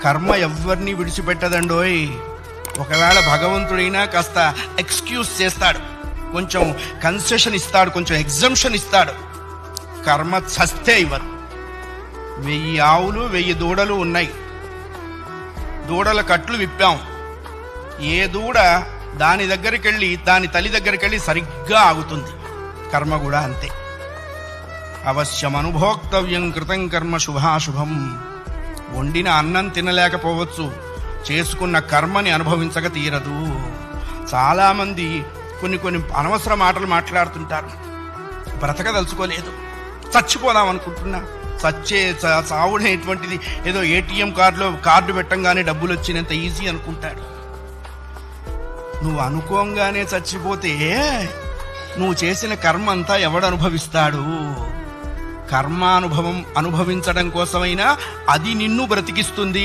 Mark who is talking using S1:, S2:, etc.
S1: కర్మ ఎవ్వరిని విడిచిపెట్టదండోయ్. ఒకవేళ భగవంతుడైనా కాస్త ఎక్స్క్యూజ్ చేస్తాడు, కొంచెం కన్సెషన్ ఇస్తాడు, కొంచెం ఎగ్జంప్షన్ ఇస్తాడు. కర్మ చస్తే ఇవ్వరు. 1000 ఆవులు 1000 దూడలు ఉన్నాయి. దూడల కట్లు విప్పాం. ఏ దూడ దాని దగ్గరికి వెళ్ళి దాని తల్లి దగ్గరికి వెళ్ళి సరిగ్గా ఆగుతుంది. కర్మ కూడా అంతే. అవశ్యం అనుభోక్తవ్యం కృతం కర్మ శుభాశుభం. వండిన అన్నం తినలేకపోవచ్చు, చేసుకున్న కర్మని అనుభవించక తీరదు. చాలామంది కొన్ని అనవసర మాటలు మాట్లాడుతుంటారు. బ్రతకదలుచుకోలేదు, చచ్చిపోదాం అనుకుంటున్నా. చావుడేటువంటిది ఏదో ఏటీఎం కార్డు పెట్టంగానే డబ్బులు వచ్చినంత ఈజీ అనుకుంటాడు. నువ్వు అనుకోంగానే చచ్చిపోతే నువ్వు చేసిన కర్మ అంతా ఎవడు అనుభవిస్తాడు? కర్మానుభవం అనుభవించడం కోసమైనా అది నిన్ను బ్రతికిస్తుంది.